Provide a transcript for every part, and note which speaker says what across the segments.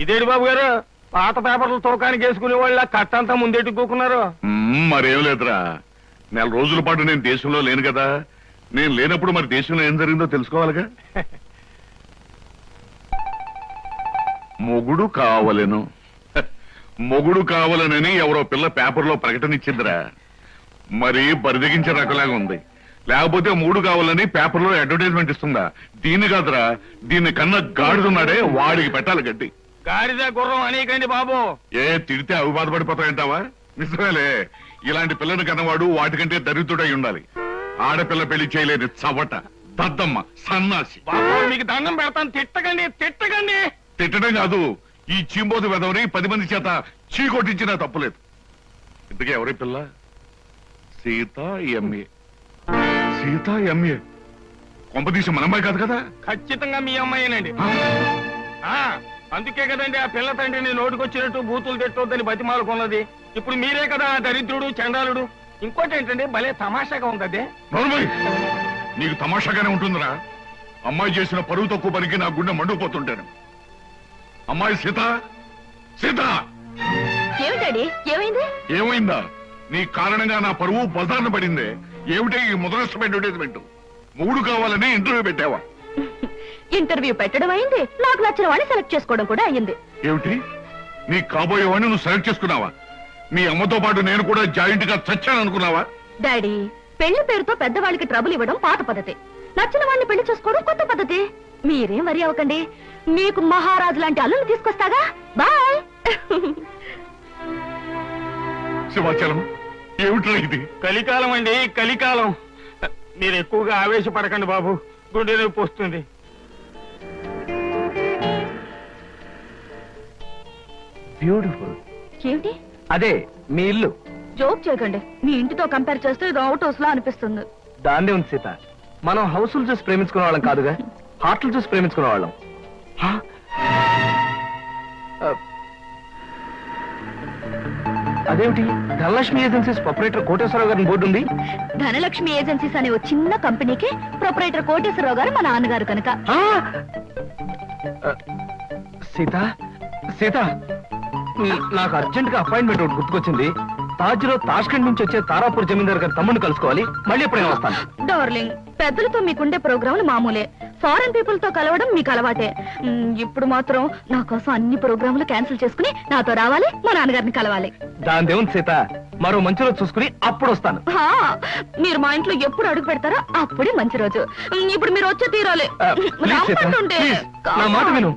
Speaker 1: ఇదేడు బాబు గారు పాత పేపర్లు తోకానికి వేసుకునే వాళ్ళ కట్టంతా ముందెట్టుకోకున్నారు.
Speaker 2: మరేం లేదురా, నెల రోజుల పాటు నేను దేశంలో లేను కదా. నేను లేనప్పుడు మరి దేశంలో ఏం జరిగిందో తెలుసుకోవాలిగా. మొగుడు కావలెను, మొగుడు కావాలనని ఎవరో పిల్ల పేపర్లో ప్రకటన ఇచ్చిందిరా. మరి బరిదగించే రకలాగా ఉంది. లేకపోతే మూడు కావాలని పేపర్లో అడ్వర్టైజ్మెంట్ ఇస్తుందా? దీన్ని కాదురా, దీన్ని కన్నా గాడిదున్నాడే వాడికి పెట్టాలి గడ్డి.
Speaker 1: గాడిద గుర్రం అనేకండి బాబు.
Speaker 2: ఏ తిడితే అవి బాధపడిపోతాయంటావా? నిజమేలే, ఇలాంటి పిల్లని కన్నవాడు వాటికంటే దరిద్రుడై ఉండాలి. ఆడపిల్ల పెళ్లి చేయలేని చవట, దద్దమ్మ, సన్నాసి.
Speaker 1: బాబు మీకు దండం పెడతాను, తిట్టకండి తిట్టకండి.
Speaker 2: తిట్టడం కాదు, ఈ చీంబోతు వెదవని 10 మంది చేత చీకొట్టించినా తప్పులేదు. ఇంతకీ ఎవరి పిల్ల? సీత ఎంఏ. సీత ఎంఏ కొంపదీసి మన అమ్మాయి కాదు కదా?
Speaker 1: ఖచ్చితంగా మీ అమ్మాయినండి. అందుకే కదండి ఆ పిల్ల తండ్రిని నోటుకొచ్చినట్టు బూతులు తిట్టొద్దని బతిమాలకున్నది. ఇప్పుడు మీరే కదా దరిద్రుడు, చండాలుడు. ఇంకోటి ఏంటండి, భలే తమాషాగా ఉంది అదే.
Speaker 2: నీకు తమాషాగానే ఉంటుందిరా. అమ్మాయి చేసిన పరువు తక్కువ పనికి నా గుండె మండుకుపోతుంటాను. అమ్మాయి సీత, సీత ఏమైందా? నీ కారణంగా నా పరువు బజార్న పడిందే. ఏమిటే ఈ ముదరష్టం అడ్వర్టైజ్మెంట్? మూడు కావాలని ఇంటర్వ్యూ పెట్టావా?
Speaker 3: ఇంటర్వ్యూ పెట్టడం అయింది, నాకు నచ్చిన వాడిని సెలెక్ట్ చేసుకోవడం కూడా అయింది.
Speaker 2: ఏమిటి, నీ కాబోయే వాడిని నువ్వు సెలెక్ట్ చేసుకున్నావా? మీ అమ్మతో పాటు నేను కూడా జాయింట్ గా చచ్చాను అనుకున్నావా?
Speaker 3: డాడీ, పెళ్లి పేరుతో పెద్దవాళ్ళకి ట్రబుల్ ఇవ్వడం పాత పద్ధతి, నచ్చిన వాడిని పెళ్లి చేసుకోవడం కొత్త పద్ధతి. మీరేం వరి అవ్వకండి, మీకు మహారాజు లాంటి అల్లుని తీసుకొస్తాగా. బాయ్.
Speaker 2: శివాచలం, ఏమిట్రా ఇది?
Speaker 1: కలికాలం అండి, కలికాలం. మీరు ఎక్కువగా ఆవేశపడకండి బాబు, గుండె నొప్పి వస్తుంది.
Speaker 4: బ్యూటిఫుల్.
Speaker 3: ఏమిటి?
Speaker 4: అదే మీ ఇల్లు.
Speaker 3: జోక్ చేయకండి, మీ ఇంటితో కంపేర్ చేస్తే ఇది అవుట్ హౌస్ లా అనిపిస్తుంది.
Speaker 4: దాన్నే ఉంది సీత, మనం హౌస్లు చూసి ప్రేమించుకునే వాళ్ళం కాదుగా, హార్ట్లు చూసి ప్రేమించుకునే వాళ్ళం. అదేమిటి, ధనలక్ష్మి ఏజెన్సీస్ ప్రొపరేటర్ కోటేశ్వరరావు గారిని బోర్డు ఉంది.
Speaker 3: ధనలక్ష్మి ఏజెన్సీస్ అనే ఒక చిన్న కంపెనీకి ప్రొపరేటర్ కోటేశ్వరరావు గారు మా నాన్నగారు కనుక.
Speaker 4: సీత, సీత, నాకు అర్జెంట్ గా అపాయింట్మెంట్ ఒకటి గుర్తుకొచ్చింది. తాజ్ లో తాష్కండ్ నుంచి వచ్చే తారాపూర్ జమీందార్ గారి తమ్ముడిని కలుసుకోవాలి. మళ్ళీ ఎప్పుడైనా వస్తాను.
Speaker 3: డార్లింగ్, పెద్దలతో మీకుండే ప్రోగ్రాంలు మామూలే, ఫారెన్ పీపుల్ తో కలవడం మీకు అలవాటే. ఇప్పుడు మాత్రం నా కోసం అన్ని ప్రోగ్రాంలు క్యాన్సిల్ చేసుకుని నాతో రావాలి, మా నాన్నగారిని కలవాలి.
Speaker 4: దాని దేవుని సీత, మరో మంచి రోజు చూసుకుని అప్పుడు వస్తాను.
Speaker 3: మీరు మా ఇంట్లో ఎప్పుడు అడుగు పెడతారో అప్పుడే మంచి రోజు. ఇప్పుడు మీరు వచ్చే తీరాలి.
Speaker 4: నా మాట విను,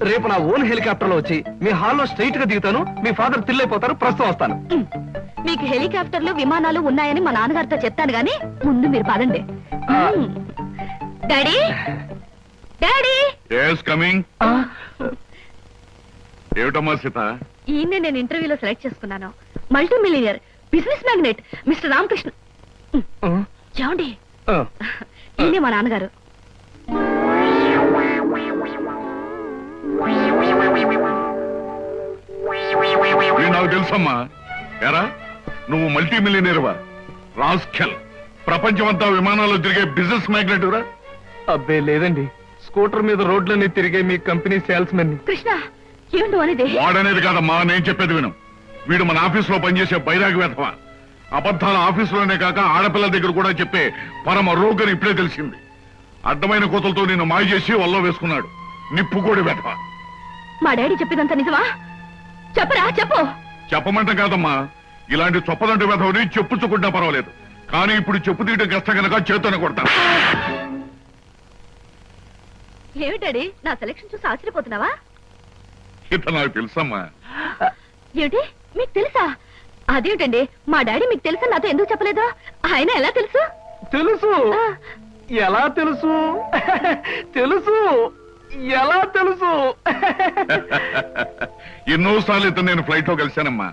Speaker 4: రేపు నా ఓన్ హెలికాప్టర్ లో వచ్చి మీ హాల్లో స్ట్రైట్ గా దిగుతాను. మీ ఫాదర్ తిల్లైపోతారు. ప్రస్తుతం వస్తాను.
Speaker 3: మీకు హెలికాప్టర్లు, విమానాలు ఉన్నాయని మా నాన్నగారితో చెప్తాను గానీ ముందు మీరు పదండి. Daddy, daddy.
Speaker 2: ఏమిటమ్మా సీత?
Speaker 3: ఈయన్నే నేను ఇంటర్వ్యూలో సెలెక్ట్ చేసుకున్నాను. Multi millionaire, business magnate mister Ramakrishna. ఏమండి, ఈయనే మా నాన్నగారు.
Speaker 2: నాకు తెలుసమ్మా. ఎరా, నువ్వు మల్టీ మిలియనీర్వా? రాస్కెల్, ప్రపంచమంతా విమానాల్లో తిరిగే బిజినెస్ మ్యాగ్నెట్ రా?
Speaker 4: అబ్బే లేదండి, స్కూటర్ మీద రోడ్లన్నీ తిరిగే మీ కంపెనీ సేల్స్ మెన్.
Speaker 3: కృష్ణ, ఏమిటో అనేది?
Speaker 2: వాడనేది కాదమ్మా, నేను చెప్పేది విను. వీడు మన ఆఫీస్ లో పనిచేసే బైరాగి వేధవ. అబద్ధాల ఆఫీసులోనే కాక ఆడపిల్లల దగ్గర కూడా చెప్పే పరమ రోగని ఇప్పుడే తెలిసింది. అడ్డమైన కోతలతో నిన్ను మాయ చేసి వల్ల వేసుకున్నాడు. నిప్పుకోడి వేధవ.
Speaker 3: మా డాడీ చెప్పేదంతా నిజమా? చెప్పరా, చెప్పు.
Speaker 2: చెప్పమంటే కాదమ్మా, ఇలాంటి చొప్పదంటే వేధవని చెప్పుచ్చుకుంటా పర్వాలేదు, కానీ ఇప్పుడు చెప్పు తీయడం కష్టం కనుక చేతోనే కొడతాను.
Speaker 3: ఏమిటాడి, నా సెలక్షన్ చూసి ఆశ్చర్యపోతున్నావా?
Speaker 2: ఇత నాకు తెలుసమ్మా.
Speaker 3: ఏమిటి, మీకు తెలుసా? అదేమిటండి, మా డాడీ మీకు తెలుసా నాతో ఎందుకు చెప్పలేదు? ఆయన ఎలా తెలుసు?
Speaker 4: తెలుసు. ఎలా తెలుసు? తెలుసు. ఎలా తెలుసు?
Speaker 2: ఎన్నోసార్లు ఇతను నేను ఫ్లైట్ లో కలిశానమ్మా.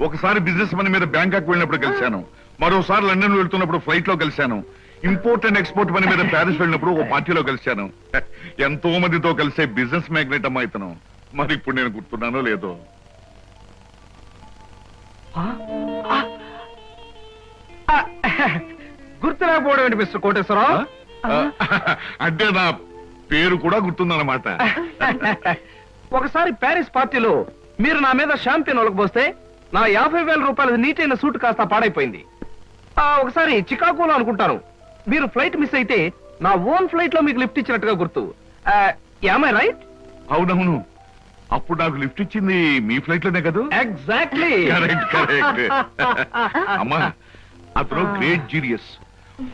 Speaker 2: ఒకసారి బిజినెస్ పని మీద బ్యాంకాక్ వెళ్ళినప్పుడు కలిశాను, మరోసారి లండన్ వెళ్తున్నప్పుడు ఫ్లైట్ లో కలిశాను, ఇంపోర్ట్ అండ్ ఎక్స్పోర్ట్ పని మీద ప్యారిస్ వెళ్ళినప్పుడు ఒక పార్టీలో కలిశాను. ఎంతో మందితో కలిసే బిజినెస్ మ్యాగ్నెట్ అమ్మా ఇతను. మరి ఇప్పుడు నేను గుర్తున్నానో లేదో.
Speaker 4: గుర్తులేకపోవడం ఏంటి మిస్టర్ కోటేశ్వరరావు?
Speaker 2: అంటే నా పేరు కూడా గుర్తుందన్నమాట.
Speaker 4: ఒకసారి ప్యారిస్ పార్టీలో మీరు నా మీద షాంపియన్ ఒలకపోస్తే నా 50,000 రూపాయల నీటైన సూట్ కాస్త పాడైపోయింది. ఒకసారి చికాగోలో అనుకుంటాను మీరు ఫ్లైట్ మిస్ అయితే నా ఓన్ ఫ్లైట్ లో మీకు లిఫ్ట్ ఇచ్చినట్టుగా గుర్తు. Am I right?
Speaker 2: అవునవును, అప్పుడు నాకు లిఫ్ట్ ఇచ్చింది మీ ఫ్లైట్ లోనే కదా.
Speaker 4: ఎగ్జాక్ట్లీ.
Speaker 2: Correct correct. అమ్మా, అతను గ్రేట్ జీనియస్.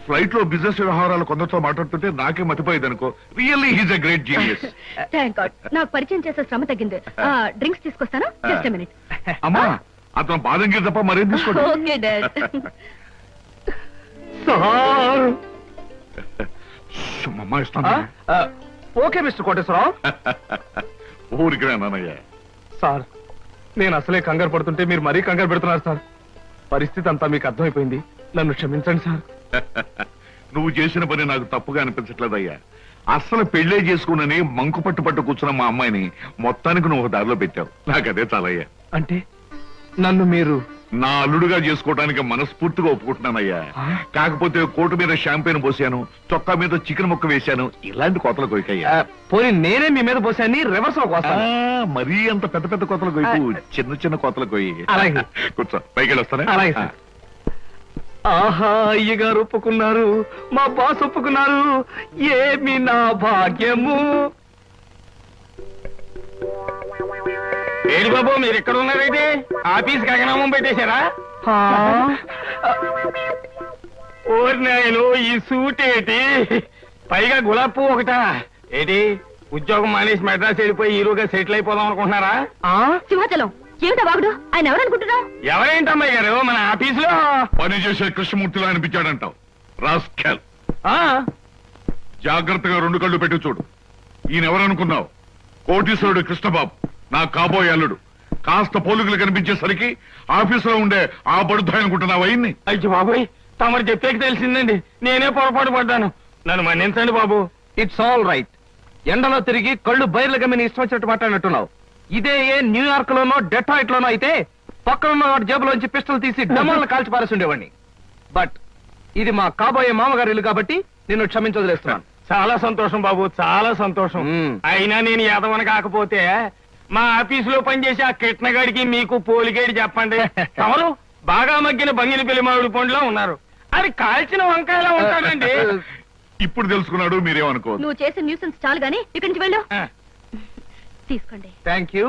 Speaker 2: ఫ్లైట్ లో బిజినెస్ వ్యవహారాలు కొందరితో మాట్లాడుతుంటే నాకే మతిపోయేది అనుకో. Really he's a great genius.
Speaker 3: Thank God, నాకు పరిచయం చేసే శ్రమ తగ్గింది. డ్రింక్స్ తీసుకొస్తాను, జస్ట్ మినిట్.
Speaker 2: అమ్మా, అతను బాదం గీర్ తప్ప మరేం తీసుకోండి.
Speaker 3: Okay dad.
Speaker 4: సార్.
Speaker 2: అమ్మా ఇస్తాను.
Speaker 4: Okay mister Koteswararao.
Speaker 2: ఊరికి నాన్నయ్య.
Speaker 4: సార్, నేను అసలే కంగారు పడుతుంటే మీరు మరీ కంగారు పెడుతున్నారు సార్. పరిస్థితి అంతా మీకు అర్థమైపోయింది, నన్ను క్షమించండి సార్.
Speaker 2: నువ్వు చేసిన పని నాకు తప్పుగా అనిపించట్లేదయ్యా. అస్సలు పెళ్లే చేసుకున్నని మంకు పట్టు కూర్చున్న మా అమ్మాయిని మొత్తానికి నువ్వు దారిలో పెట్టావు. నాకదే చాలయ్యా.
Speaker 4: అంటే నన్ను మీరు
Speaker 2: నా అల్లుడుగా చేసుకోవడానికి మనస్ఫూర్తిగా ఒప్పుకుంటున్నానయ్యా. కాకపోతే కోటు మీద షాంపెయిన్ పోసాను, చొక్కా మీద చికెన్ ముక్క వేశాను, ఇలాంటి కోతలు కొయ్యకయ్యా.
Speaker 4: పోనీ నేనే మీ మీద పోసాన్ని రివర్స్ లో కోస్తాను.
Speaker 2: మరీ అంత పెద్ద పెద్ద కోతలు కొయ్యకు, చిన్న చిన్న కోతలు కొయ్యి.
Speaker 4: అలాగే.
Speaker 2: కూర్చో, పైకి వెళ్ళొస్తానే.
Speaker 4: అలాగే సార్. ఆహా, అయ్యగారు ఒప్పుకున్నారు, మా బాస్ ఒప్పుకున్నారు, ఏమి నా భాగ్యము.
Speaker 1: ఏడి బాబు, మీరు ఎక్కడ ఉన్నారైతే ఆఫీస్ గగనామం పెట్టేశారా? ఓరి నాయను, ఈ సూట్ ఏంటి, పైగా గులాబ్ పువ్వు ఒకటా ఏంటి? ఉద్యోగం మానేసి మెడ్రాస్ వెళ్ళిపోయి హీరోగా సెటిల్ అయిపోదాం అనుకుంటున్నారా?
Speaker 3: సింహాచలం, ఏమిటా వాగుడు? ఆయన ఎవరనుకుంటున్నావు?
Speaker 1: ఎవరేంటమ్మాయి గారు, మన ఆఫీసులో
Speaker 2: పని చేసే కృష్ణమూర్తిలో అనిపించాడంటావు. రాస్కెల్, జాగ్రత్తగా 2 కళ్ళు పెట్టి చూడు. ఈయన ఎవరనుకున్నావు? కోటీశ్వరుడు కృష్ణబాబు, నా కాబోయే అల్లుడు. కాస్త పోలికలు కనిపించేసరికి ఆఫీసులో ఉండే ఆ బడుద్దాయి అనుకుంటున్నావు అయ్యింది.
Speaker 1: అయ్యో బాబోయ్, తమరు చెప్పేకి తెలిసిందండి, నేనే పొరపాటు పడ్డాను, నన్ను మన్నించండి బాబు.
Speaker 4: It's all right. ఎండలో తిరిగి కళ్ళు బయర్లు గమ్మిని ఇష్టం వచ్చినట్టు మాట్లాడినట్టున్నావు. ఇదే న్యూయార్క్ లోనో డెట్రాయిట్ లోనో అయితే పక్కనున్న వాడి జేబులోంచి పిస్టల్ తీసి డమాలను కాల్చి పారేసి ఉండేవాడిని. బట్ ఇది మా కాబోయే మామగారి ఇల్లు కాబట్టి నిన్ను క్షమించవదిలేస్తున్నాను.
Speaker 1: చాలా సంతోషం బాబు, చాలా సంతోషం. అయినా నేను యాదవన కాకపోతే మా ఆఫీసులో పనిచేసే ఆ కిట్నగాడికి మీకు పోలిగేడి చెప్పండి. ఎవరు బాగా మగ్గిన బంగిన పెళ్లి మామిడి పండులో ఉన్నారు, అది కాల్చిన వంకాయలా ఉంటాడండి.
Speaker 2: ఇప్పుడు తెలుసుకున్నాడు, మీరేమనుకోవద్దు.
Speaker 3: నువ్వు చేసే న్యూసెన్స్ చాలు గానీ ఇక్కడి నుంచి వెళ్ళు. తీసుకోండి.
Speaker 4: Thank you.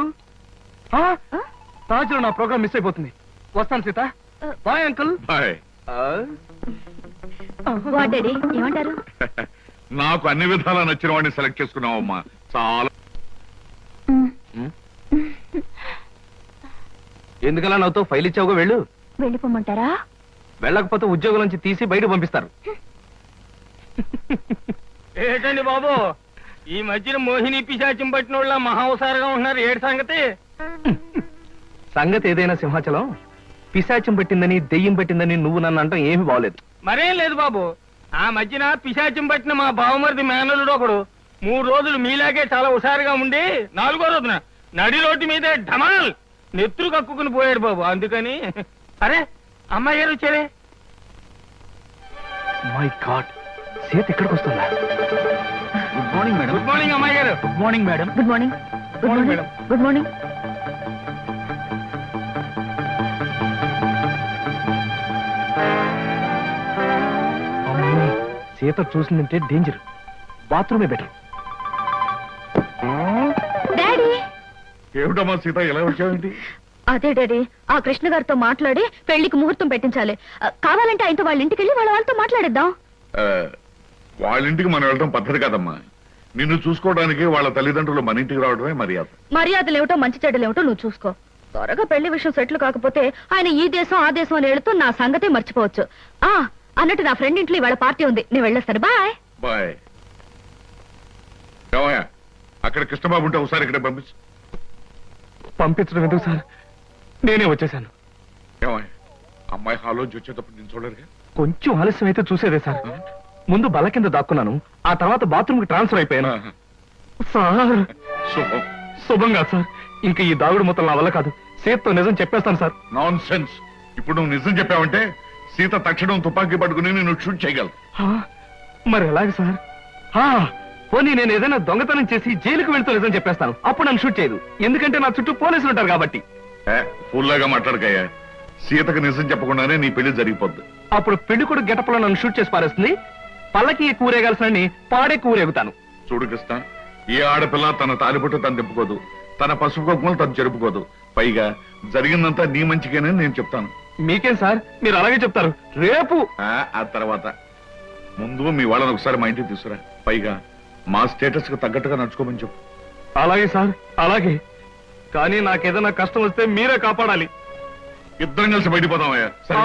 Speaker 4: తాజ్లో నా ప్రోగ్రామ్ మిస్ అయిపోతుంది. వస్తాను Sita. Bye uncle.
Speaker 2: Bye.
Speaker 3: What daddy, ఏమంటారు?
Speaker 2: నాకు అన్ని విధాలా నచ్చిన వాడిని సెలెక్ట్ చేసుకున్నావమ్మా. చాలా.
Speaker 4: ఎందుకలా నాతో ఫైల్ ఇచ్చావుగా, వెళ్ళు.
Speaker 3: వెళ్ళిపోమంటారా?
Speaker 4: వెళ్ళకపోతే ఉద్యోగం నుంచి తీసి బయట పంపిస్తారు.
Speaker 1: ఏంటండి బాబు, ఈ మధ్యన మోహిని పిశాచం పట్టిన వాళ్ళ మహావసారుగా ఉన్నారు, ఏడు సంగతి?
Speaker 4: సంగతి ఏదైనా సింహాచలం, పిశాచం పట్టిందని దెయ్యం పట్టిందని నువ్వు నన్ను అంటాం ఏమీ బాగలేదు.
Speaker 1: మరేం లేదు బాబు, ఆ మధ్యన పిశాచం పట్టిన మా బావమరిది మేనలుడు ఒకడు 3 రోజులు మీలాగే చాలా హుషారుగా ఉండి 4వ రోజున నడి రోడ్డు మీదే ఢమాల్ నెత్తురు కక్కుకుని పోయాడు బాబు. అందుకని అరే అమ్మాయి గారు వచ్చారే.
Speaker 4: మై గాడ్, సీత ఇక్కడికి వస్తుందా? Good morning madam.
Speaker 1: Good morning అమ్మాయి గారు.
Speaker 4: Good morning madam.
Speaker 3: Good morning. Good morning madam. Good morning.
Speaker 4: Sita చూసిందంటే డేంజర్, బాత్రూమే బెటర్.
Speaker 3: డాడీ.
Speaker 2: ఏమిటమ్మా సీత, ఎలా వచ్చావేంటి?
Speaker 3: అదే డాడీ, ఆ కృష్ణ గారితో మాట్లాడి పెళ్లికి ముహూర్తం పెట్టించాలి. కావాలంటే ఆయనతో వాళ్ళ ఇంటికి వెళ్ళి వాళ్ళతో మాట్లాడేద్దాం.
Speaker 2: వాళ్ళ ఇంటికి మనం వెళ్ళడం పద్ధతి కాదమ్మా. నిన్ను చూసుకోవడానికి వాళ్ళ తల్లిదండ్రులు మన ఇంటికి రావడమే మర్యాద.
Speaker 3: మర్యాదలేమిటో మంచి చెడ్డలేమిటో నువ్వు చూసుకో. త్వరగా పెళ్లి విషయం సెటిల్ కాకపోతే ఆయన ఈ దేశం ఆ దేశం అని వెళుతూ నా సంగతే మర్చిపోవచ్చు. అన్నట్టు నా ఫ్రెండ్ ఇంట్లో ఇవాళ పార్టీ ఉంది, నేను వెళ్ళొస్తాను. బాయ్.
Speaker 2: బాయ్. ఏమయ్యా, అక్కడ కృష్ణబాబు ఉంటే ఒకసారి ఇక్కడ పంపించు.
Speaker 4: పంపించడం ఎందుకు సార్, నేనే వచ్చేసాను.
Speaker 2: ఏమయ్యా, అమ్మాయి హాలోంచి వచ్చేటప్పుడు నేను చూడరుగా?
Speaker 4: కొంచెం ఆలస్యం అయితే చూసేదే సార్. ముందు బల్ల కింద దాక్కున్నాను, ఆ తర్వాత బాత్రూమ్ కి ట్రాన్స్ఫర్ అయిపోయాను. సార్
Speaker 2: శుభం.
Speaker 4: శుభంగా సార్, ఇంకా ఈ దాగుడు మొత్తం నా వల్ల కాదు. సీతతో నిజం చెప్పేస్తాను సార్.
Speaker 2: Non sense. ఇప్పుడు నువ్వు నిజం చెప్పావంటే సీత తక్షణం తుపాకీ పట్టుకుని నేను షూట్ చేయగలను.
Speaker 4: మరి ఎలాగ సార్? పోనీ నేను ఏదైనా దొంగతనం చేసి జైలుకు వెళ్తూ నిజం చెప్పేస్తాను, అప్పుడు నన్ను షూట్ చేయదు, ఎందుకంటే నా చుట్టూ పోలీసులు ఉంటారు కాబట్టి.
Speaker 2: ఫుల్లాగా మాట్లాడకయ్యా, సీతకు నిజం చెప్పకుండానే నీ పెళ్లి జరిగిపోద్ది.
Speaker 4: అప్పుడు పెళ్లి కూడా గెటప్లో నన్ను షూట్ చేసి పారేస్తుంది, పల్లకి కూరేగాల్సిన పాడే కూరేగుతాను.
Speaker 2: చూడు కృష్ణ, ఏ ఆడపిల్ల తన తాలిపట్టు తను తిప్పుకోదు, తన పసుపు కుంకుమలు తను జరుపుకోదు. పైగా జరిగిందంతా నీ మంచిగానే నేను చెప్తాను.
Speaker 4: మీకేం సార్, మీరు అలాగే చెప్తారు. రేపు
Speaker 2: ఆ తర్వాత ముందు మీ వాళ్ళని ఒకసారి మా ఇంటికి తీసుకురా. పైగా మా స్టేటస్ కు తగ్గట్టుగా నడుచుకోమని చెప్పు.
Speaker 4: అలాగే సార్, అలాగే. కానీ నాకేదైనా కష్టం వస్తే మీరే కాపాడాలి.
Speaker 2: ఇద్దరం కలిసి బయటపోదామయ్యా. సరే.